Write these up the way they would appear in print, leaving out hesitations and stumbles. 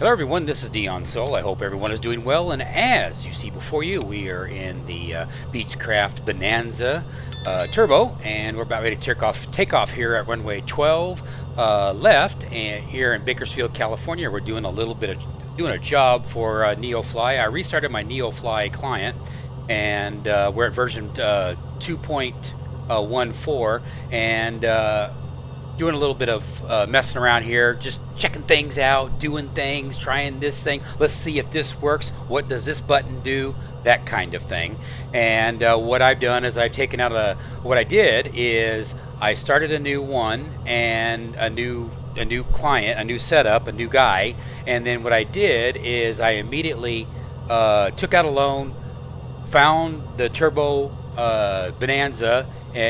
Hello everyone, this is Dion Soul. I hope everyone is doing well, and as you see before you, we are in the Beechcraft Bonanza Turbo, and we're about ready to take off here at runway 12 left, and here in Bakersfield, California. We're doing a job for NeoFly. I restarted my NeoFly client, and we're at version 2.14, and doing a little bit of messing around here, just checking things out, doing things, trying this thing. Let's see if this works. What does this button do? That kind of thing. And what I've done is I've taken out what I did is I started a new one and a new client, a new setup, a new guy. And then what I did is I immediately took out a loan, found the Turbo Bonanza,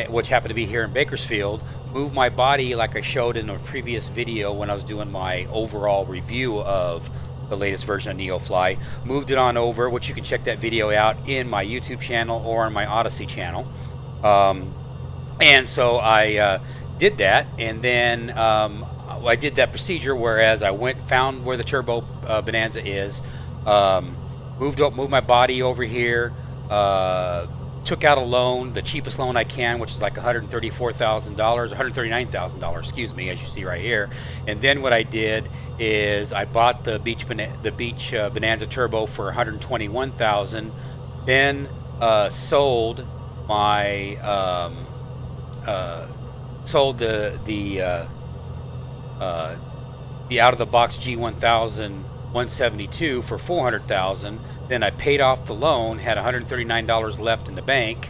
which happened to be here in Bakersfield, moved my body like I showed in a previous video when I was doing my overall review of the latest version of NeoFly. Moved it on over, which you can check that video out in my YouTube channel or on my Odyssey channel. And so I did that, and then I did that procedure, whereas I found where the Turbo Bonanza is, moved my body over here, took out a loan, the cheapest loan I can, which is like $134,000, $139,000, excuse me, as you see right here. And then what I did is I bought the Beach Bonanza Turbo for $121,000. Then sold my sold the out of the box G1000 172 for $400,000. Then I paid off the loan, had $139 left in the bank.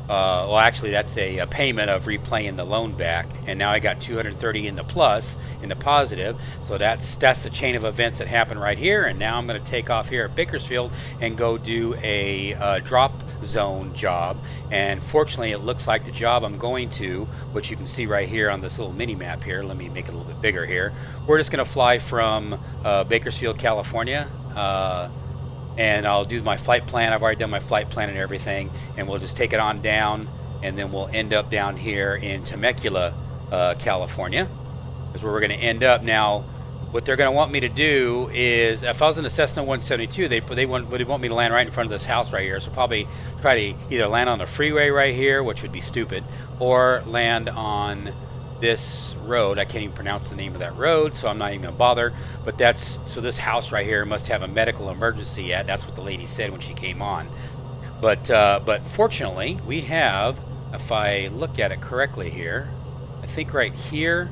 Well, actually, that's a payment of repaying the loan back, and now I got $230 in the plus, in the positive. So that's the chain of events that happened right here. And now I'm going to take off here at Bakersfield and go do a drop zone job. And fortunately, it looks like the job I'm going to, which you can see right here on this little mini map here. Let me make it a little bit bigger here. We're just going to fly from Bakersfield, California. And I'll do my flight plan. I've already done my flight plan and everything, and we'll just take it on down, and then we'll end up down here in Temecula, California. That's where we're going to end up. Now, what they're going to want me to do is, if I was in a Cessna 172, they want me to land right in front of this house right here. So probably try to either land on the freeway right here, which would be stupid, or land on this road. I can't even pronounce the name of that road, so I'm not even gonna bother. But so this house right here must have a medical emergency at. That's what the lady said when she came on. But fortunately, we have, if I look at it correctly here, I think right here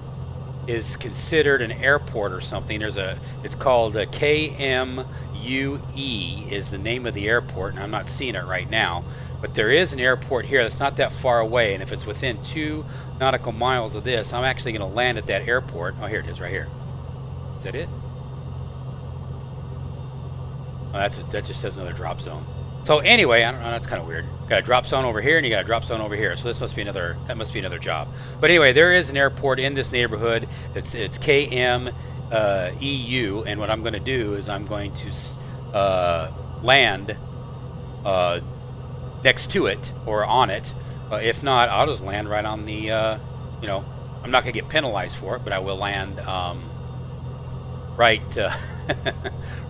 is considered an airport or something. It's called KMUE is the name of the airport, and I'm not seeing it right now. But there is an airport here that's not that far away, and if it's within 2 nautical miles of this, I'm actually going to land at that airport. Oh, here it is, right here. Is that it? Oh, that just says another drop zone. So anyway, I don't know, that's kind of weird. Got a drop zone over here, and you got a drop zone over here. So that must be another job. But anyway, there is an airport in this neighborhood. It's KMEU, and what I'm going to do is I'm going to land next to it or on it. If not, I'll just land right on the, I'm not going to get penalized for it, but I will land right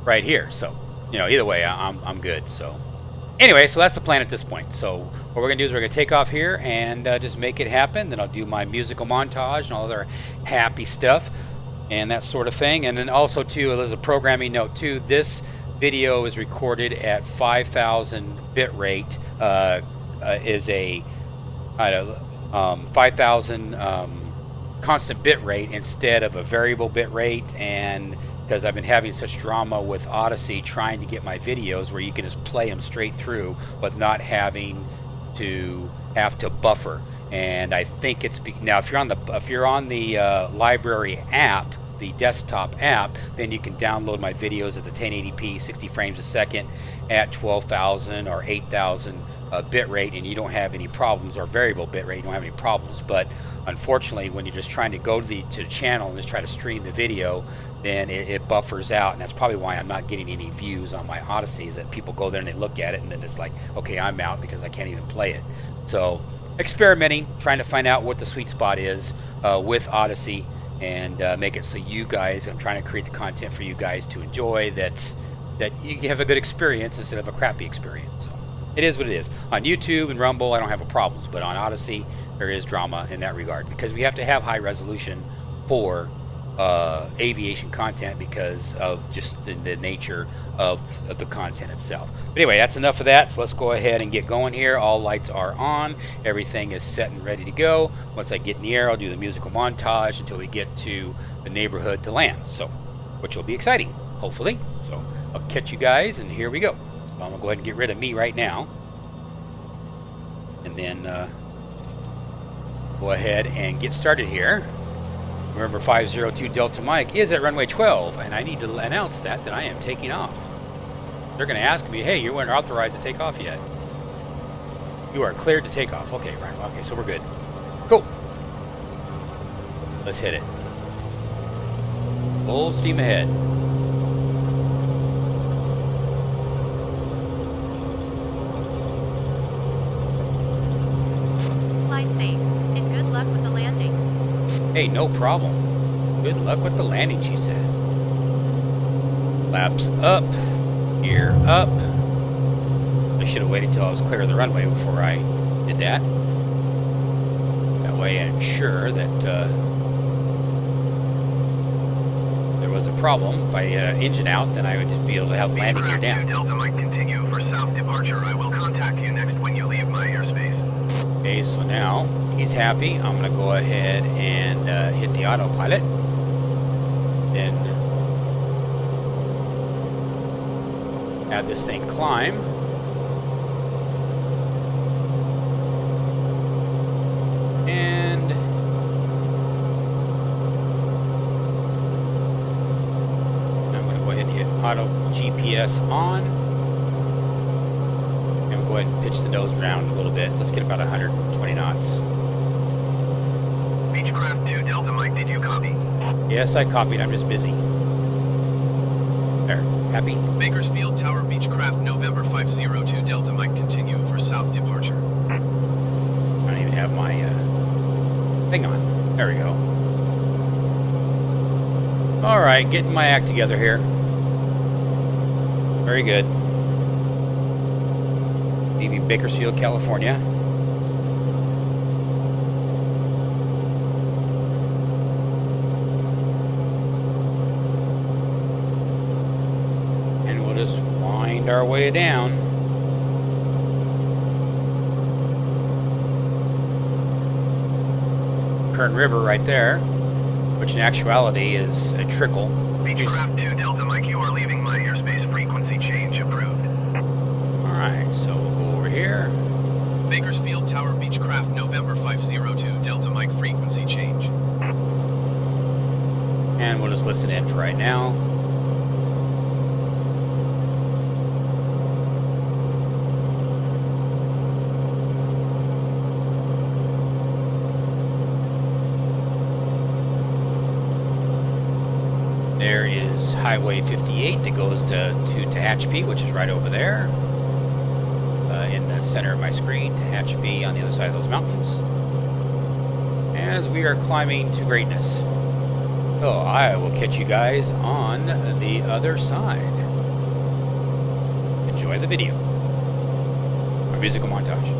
right here. So, either way, I'm good. So, anyway, so that's the plan at this point. So, what we're going to do is we're going to take off here and just make it happen. Then I'll do my musical montage and all other happy stuff and that sort of thing. And then also, too, there's a programming note, too. This video is recorded at 5,000 bit rate. Is a 5,000 constant bit rate instead of a variable bit rate, and because I've been having such drama with Odyssey trying to get my videos where you can just play them straight through with not having to buffer. And I think it's now if you're on the library app, the desktop app, then you can download my videos at the 1080p 60 frames a second at 12,000 or 8,000 bit rate, and you don't have any problems, or variable bit rate, you don't have any problems. But unfortunately, when you're just trying to go to the channel and just try to stream the video, then it buffers out, and that's probably why I'm not getting any views on my Odyssey, is that people go there and they look at it and then it's like, okay, I'm out because I can't even play it. So experimenting, trying to find out what the sweet spot is with Odyssey, and make it so you guys, I'm trying to create the content for you guys to enjoy, that you have a good experience instead of a crappy experience. So it is what it is. On YouTube and Rumble, I don't have a problems, but on Odyssey, there is drama in that regard, because we have to have high resolution for aviation content because of just the nature of the content itself. But anyway, that's enough of that, so let's go ahead and get going here. All lights are on, everything is set and ready to go. Once I get in the air, I'll do the musical montage until we get to the neighborhood to land, so which will be exciting, hopefully. So I'll catch you guys, and here we go. So I'm gonna go ahead and get rid of me right now, and then go ahead and get started here. Remember, 502 Delta Mike is at runway 12, and I need to announce that I am taking off. They're going to ask me, hey, you weren't authorized to take off yet. You are cleared to take off. Okay, right. Okay, so we're good. Cool. Let's hit it. Full steam ahead. Fly safe, and good luck with the landing. Hey, no problem. Good luck with the landing, she says. Flaps up. Gear up. I should have waited till I was clear of the runway before I did that. That way I ensure that there was a problem. If I had an engine out, then I would just be able to have landing gear down. Delta might continue for south departure. I will contact you next when you leave my airspace. Okay, so now he's happy. I'm going to go ahead and hit the autopilot. Then have this thing climb. And I'm going to go ahead and hit auto GPS on. And we'll go ahead and pitch the nose around a little bit. Let's get about 120 knots. Beechcraft 2 Delta Mike, did you copy? Yes, I copied. I'm just busy. There. Happy? Bakersfield Tower Beechcraft November 502 Delta Mike, continue for south departure. I don't even have my thing on. There we go. Alright, getting my act together here. Very good. Leaving Bakersfield, California. And we'll just wind our way down. Kern River right there, which in actuality is a trickle. Beechcraft 2 Delta Mike, you are leaving my airspace. Frequency change approved. Alright, so we'll go over here. Bakersfield Tower Beechcraft November 502 Delta Mike, frequency change. And we'll just listen in for right now. There is Highway 58 that goes to Tehachapi, which is right over there. In the center of my screen, Tehachapi on the other side of those mountains. As we are climbing to greatness. So I will catch you guys on the other side. Enjoy the video. Our musical montage.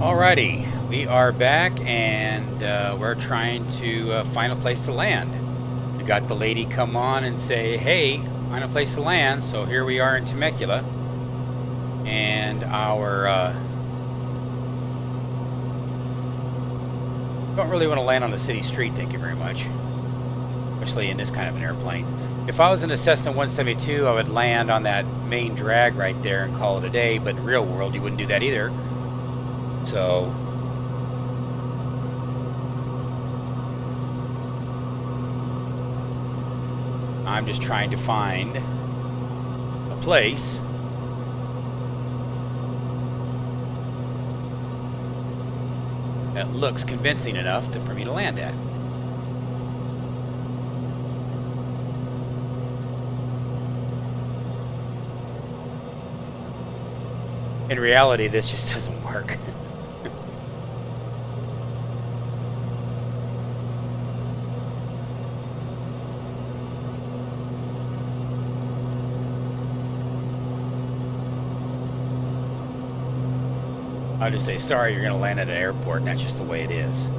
Alrighty, we are back and we're trying to find a place to land. We got the lady come on and say, hey, find a place to land. So here we are in Temecula. And our... don't really want to land on the city street, thank you very much. Especially in this kind of an airplane. If I was in a Cessna 172, I would land on that main drag right there and call it a day. But in real world, you wouldn't do that either. So I'm just trying to find a place that looks convincing enough for me to land at. In reality, this just doesn't work. I'll just say, sorry, you're going to land at an airport, and that's just the way it is.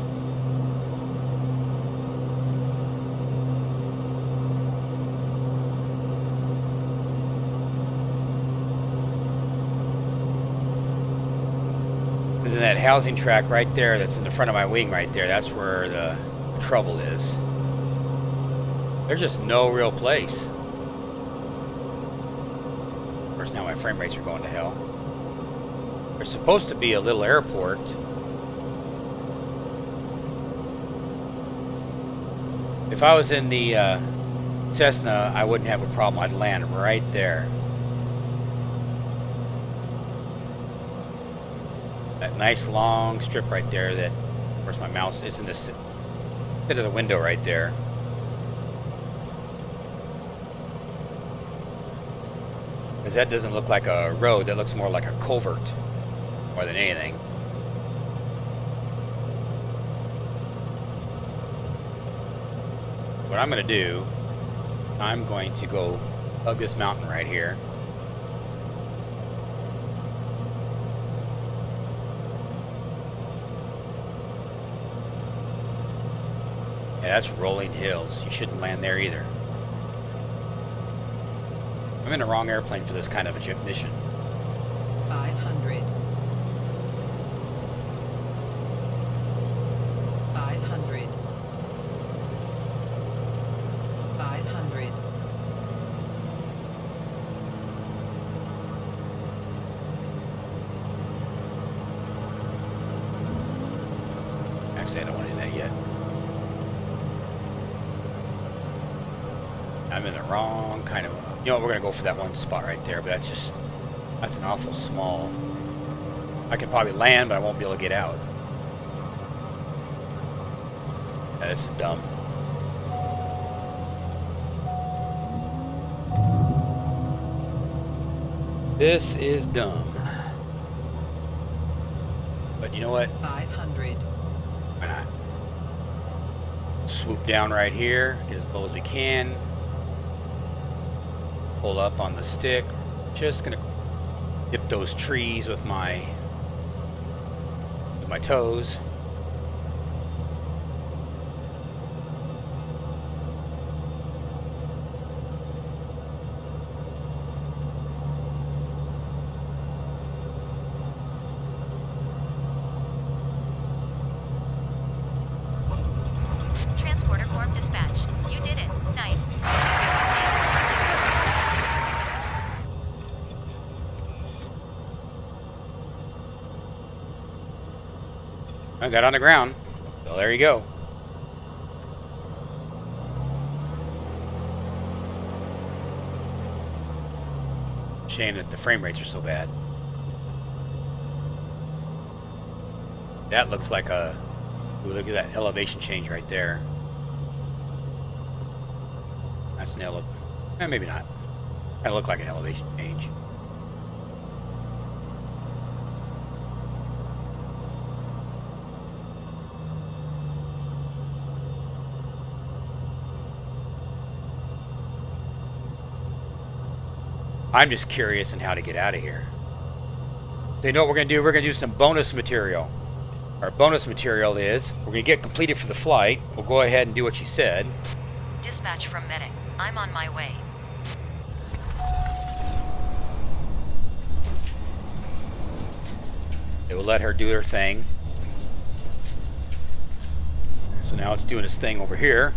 There's that housing track right there that's in the front of my wing right there. That's where the trouble is. There's just no real place. Of course, now my frame rates are going to hell. There's supposed to be a little airport. If I was in the Cessna, I wouldn't have a problem. I'd land right there. That nice long strip right there that, of course, my mouse is in the bit of the window right there. Because that doesn't look like a road. That looks more like a culvert. More than anything. What I'm going to do, I'm going to go hug this mountain right here. Yeah, that's rolling hills. You shouldn't land there either. I'm in the wrong airplane for this kind of a mission. 500. 500. 500. Actually, I don't want to do that yet. I'm in the wrong kind of... You know what, we're going to go for that one spot right there, but that's an awful small... I can probably land, but I won't be able to get out. Yeah, this is dumb. This is dumb. But you know what? 500. Why not? Swoop down right here, get as low as we can. Pull up on the stick. Just gonna dip those trees with my toes. Transporter form dispatch. You did it. Nice. I got on the ground. So there you go. Shame that the frame rates are so bad. That looks like a... Ooh, look at that elevation change right there. That's an maybe not. Kind of look like an elevation change. I'm just curious on how to get out of here. So you know what we're going to do? We're going to do some bonus material. Our bonus material is we're going to get completed for the flight. We'll go ahead and do what she said. Dispatch from medic. I'm on my way. It will let her do her thing. So now it's doing its thing over here.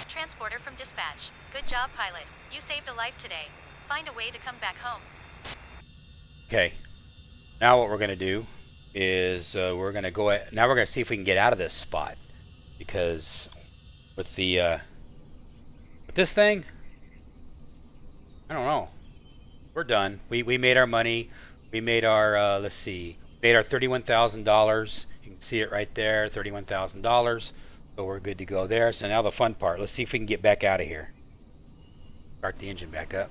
Transporter from dispatch. Good job, pilot. You saved a life today. Find a way to come back home. Okay. Now what we're going to do is we're going to go at, now we're going to see if we can get out of this spot, because with the with this thing, I don't know. We're done. We made our money. We made our let's see, made our $31,000. You can see it right there, $31,000. So we're good to go there. So now the fun part. Let's see if we can get back out of here. Start the engine back up.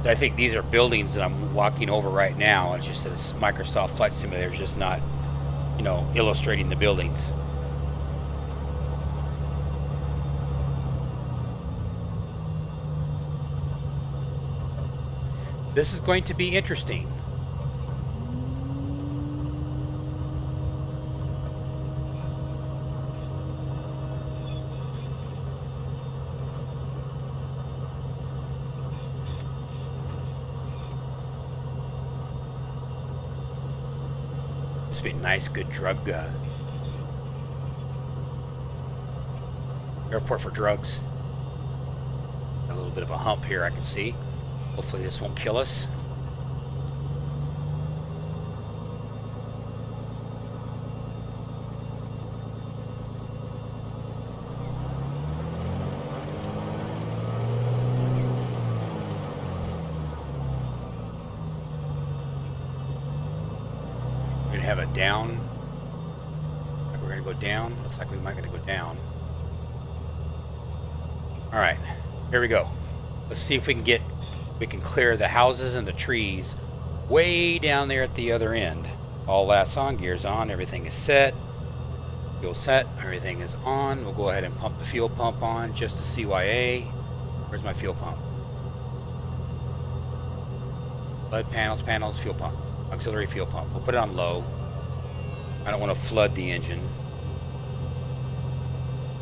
I think these are buildings that I'm walking over right now. It's just that it's Microsoft Flight Simulator is just not, you know, illustrating the buildings. This is going to be interesting. This would be a nice, good drug airport for drugs. Got a little bit of a hump here, I can see. Hopefully this won't kill us. Have a down. We're going to go down. Looks like we might going to go down. All right, here we go. Let's see if we can clear the houses and the trees way down there at the other end. All that's on, gears on, everything is set. Fuel set, everything is on. We'll go ahead and pump the fuel pump on just to CYA. Where's my fuel pump? Flood panels, fuel pump. Auxiliary fuel pump. We'll put it on low. I don't want to flood the engine.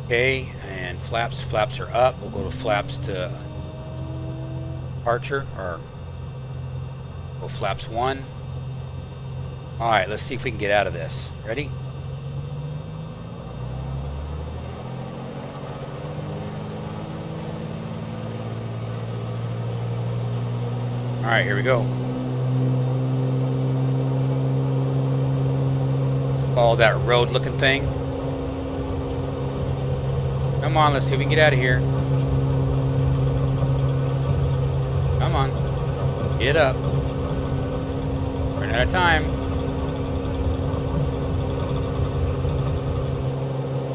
Okay, and flaps. Flaps are up. We'll go to flaps to departure, or go flaps 1. All right, let's see if we can get out of this. Ready? All right, here we go. Follow that road looking thing. Come on, let's see if we can get out of here. Come on. Get up. Running out of time.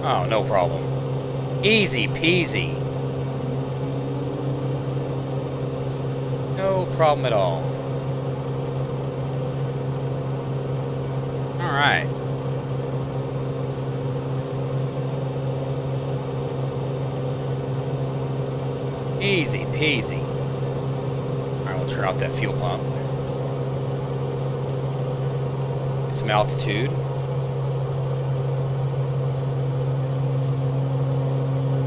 Oh, no problem. Easy peasy. No problem at all. All right. Easy peasy. Alright, we'll turn off that fuel pump. Get some altitude.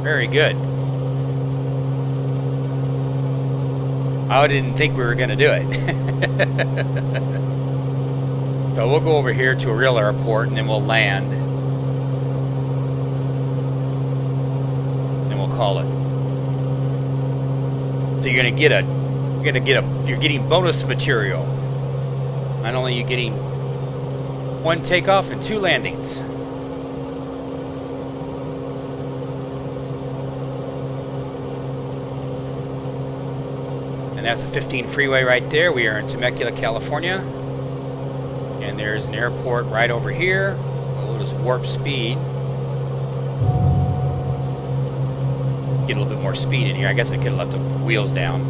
Very good. I didn't think we were going to do it. So we'll go over here to a real airport and then we'll land. And we'll call it. So you're getting bonus material. Not only are you getting 1 takeoff and 2 landings. And that's a 15 freeway right there. We are in Temecula, California. And there's an airport right over here. We'll just warp speed. Get a little bit more speed in here. I guess I could have left the wheels down.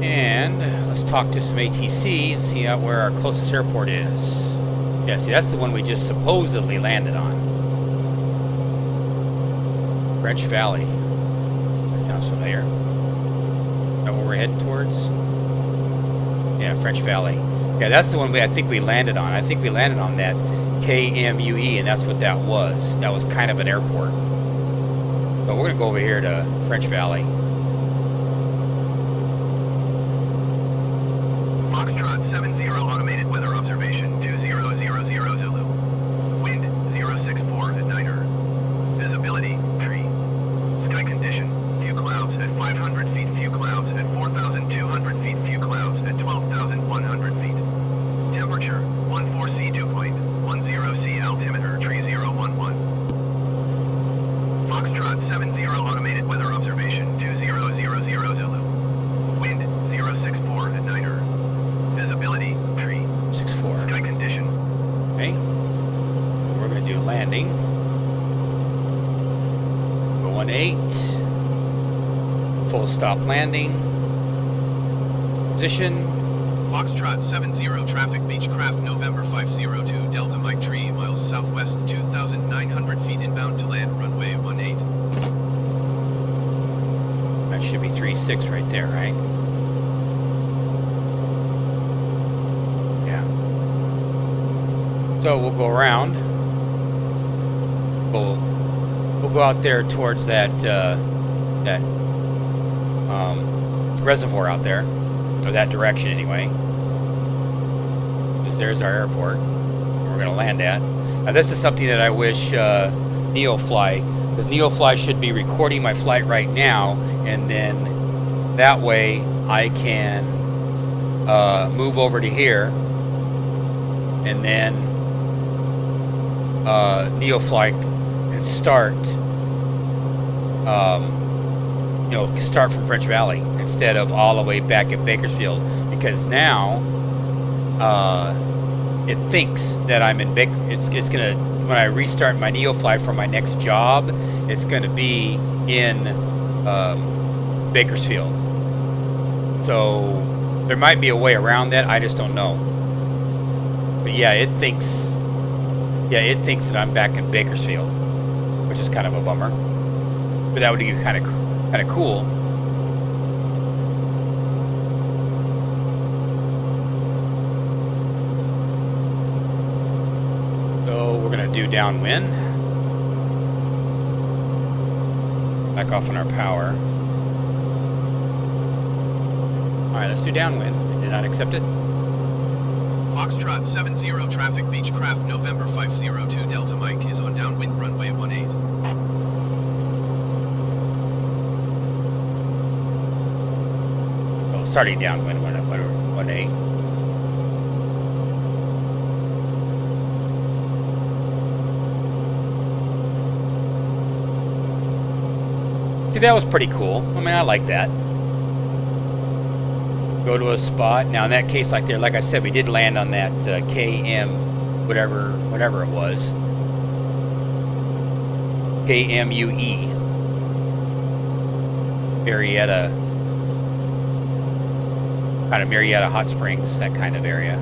And let's talk to some ATC and see out where our closest airport is. Yeah, see, that's the one we just supposedly landed on. French Valley. That sounds familiar. Is that what we're heading towards? Yeah, French Valley. Yeah, that's the one I think we landed on. I think we landed on that KMUE, and that's what that was. That was kind of an airport. So we're going to go over here to French Valley. Foxtrot 70 automated weather observation 2000 Zulu. Wind 064 at niner. Visibility tree. Sky condition few clouds at 500 feet, few clouds at 4,200 feet, few clouds at 12,100 feet. Temperature 14C dew point, 10C altimeter tree 011. Foxtrot 70 automated weather observation 2000 Zulu. Wind 064 at niner. Visibility tree. 64. Sky condition. Okay. We're going to do landing. Go 18. Full stop landing. Position. Foxtrot 70 traffic Beechcraft November 502 Delta Mike Tree miles southwest 2,900 feet inbound to land runway 18. That should be 36 right there, right? Yeah. So we'll go around. We'll go out there towards that reservoir out there, or that direction anyway. Because there's our airport we're going to land at. Now this is something that I wish NeoFly, because NeoFly should be recording my flight right now, and then that way I can move over to here, and then NeoFly can start start from French Valley instead of all the way back at Bakersfield, because now it thinks that I'm in it's gonna, when I restart my NeoFly for my next job, it's gonna be in Bakersfield. So there might be a way around that, I just don't know. But yeah, it thinks that I'm back in Bakersfield, which is kind of a bummer. But that would be kind of cool. So we're gonna do downwind. Back off on our power. All right, let's do downwind. Did not accept it. Foxtrot 70 traffic Beechcraft November 502 Delta Mike is on downwind runway 18. Well, starting downwind 18. See, that was pretty cool. I mean, I like that. Go to a spot. Now, in that case, like I said, we did land on that KM, whatever it was. KMUE. Marietta. Kind of Marietta Hot Springs, that kind of area.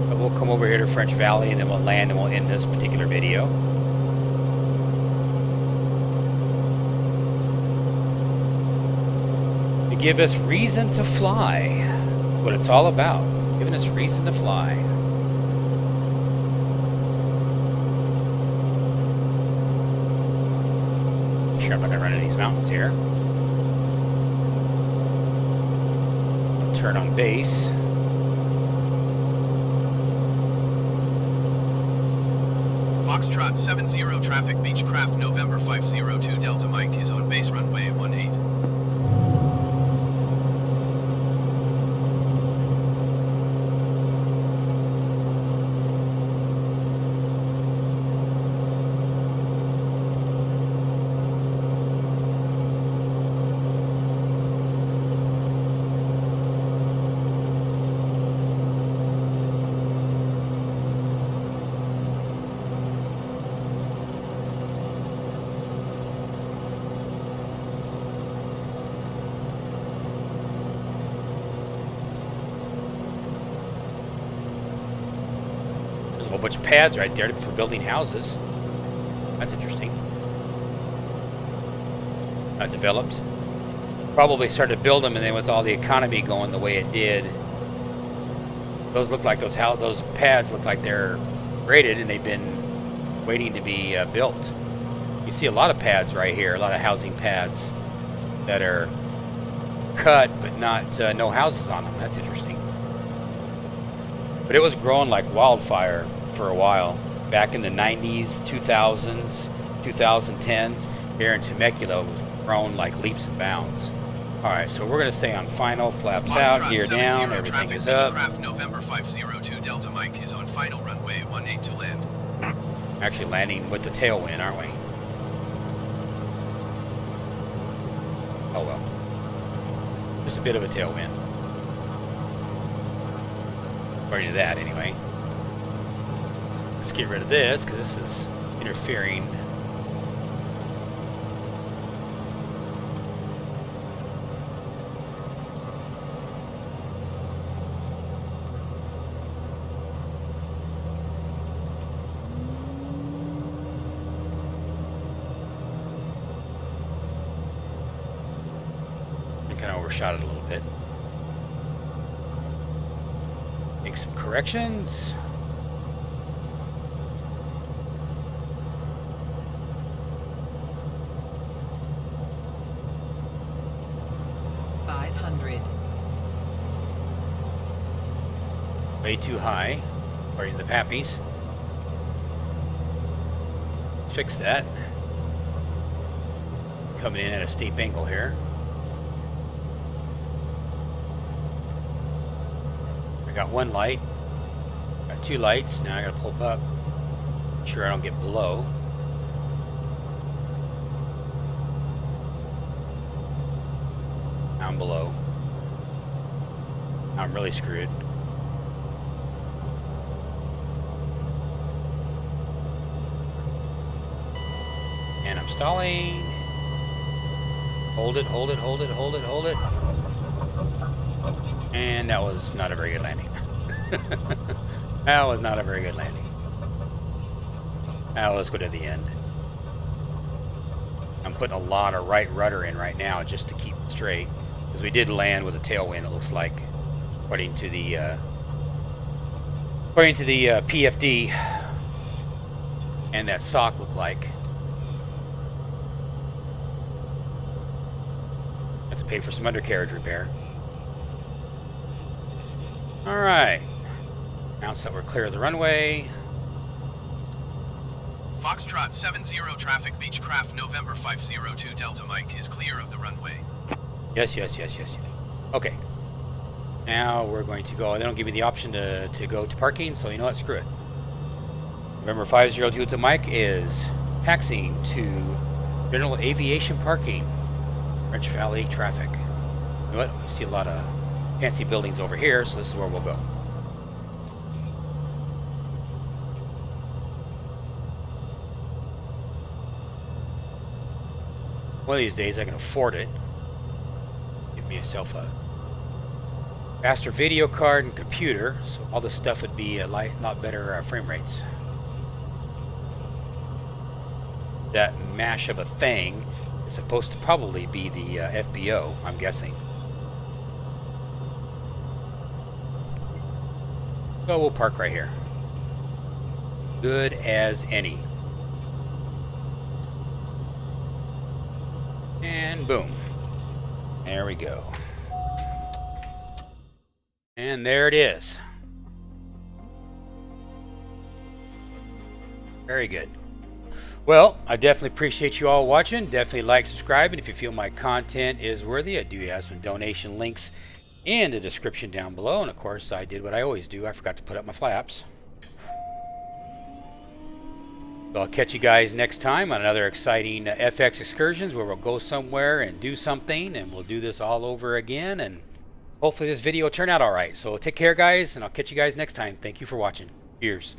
But we'll come over here to French Valley, and then we'll land, and we'll end this particular video. Give us reason to fly. What it's all about. Giving us reason to fly. Sure, I'm not going to run into these mountains here. I'll turn on base. Foxtrot 70 traffic Beechcraft November 502 Delta Mike is on base runway 18. bunch of pads right there for building houses. That's interesting. Not developed. Probably started to build them, and then with all the economy going the way it did, those look like those pads look like they're graded and they've been waiting to be built. You see a lot of pads right here, a lot of housing pads that are cut but not no houses on them. That's interesting. But it was growing like wildfire for a while back in the 90s, 2000s, 2010s. Here in Temecula, it was grown like leaps and bounds. All right, so we're going to stay on final, flaps out, gear down, everything is up. Craft November 502 Delta Mike is on final runway 18 to land. Actually landing with the tailwind, aren't we? Oh well. Just a bit of a tailwind. According to that, anyway. Let's get rid of this, because this is interfering. Kind of overshot it a little bit. Make some corrections. Way too high, according to the Pappies. Fix that. Coming in at a steep angle here. I got one light, got two lights, now I gotta pull up, make sure I don't get below. Now I'm below. Now I'm really screwed. And I'm stalling. Hold it, hold it, hold it, hold it, hold it. And that was not a very good landing. That was not a very good landing. Now let's go to the end. I'm putting a lot of right rudder in right now just to keep it straight. Because we did land with a tailwind, it looks like, according to the PFD. And that sock looked like. Have to pay for some undercarriage repair. Alright. Announce that we're clear of the runway. Foxtrot 70 traffic Beechcraft November 502 Delta Mike is clear of the runway. Yes, yes, yes, yes, yes. Okay. Now we're going to go. They don't give me the option to go to parking, so you know what? Screw it. November 502 Delta Mike is taxiing to General Aviation Parking. French Valley traffic. You know what? We see a lot of fancy buildings over here, so this is where we'll go. One of these days I can afford it. Give myself a faster video card and computer, so all this stuff would be a lot better frame rates. That mash of a thing is supposed to probably be the FBO, I'm guessing. So we'll park right here. Good as any. And boom. There we go. And there it is. Very good. Well, I definitely appreciate you all watching. Definitely like, subscribe, and if you feel my content is worthy, I do have some donation links in the description down below. And of course, I did what I always do. I forgot to put up my flaps. So I'll catch you guys next time on another exciting FX Excursions, where we'll go somewhere and do something, and we'll do this all over again, and hopefully this video will turn out all right. So take care, guys, and I'll catch you guys next time. Thank you for watching. Cheers.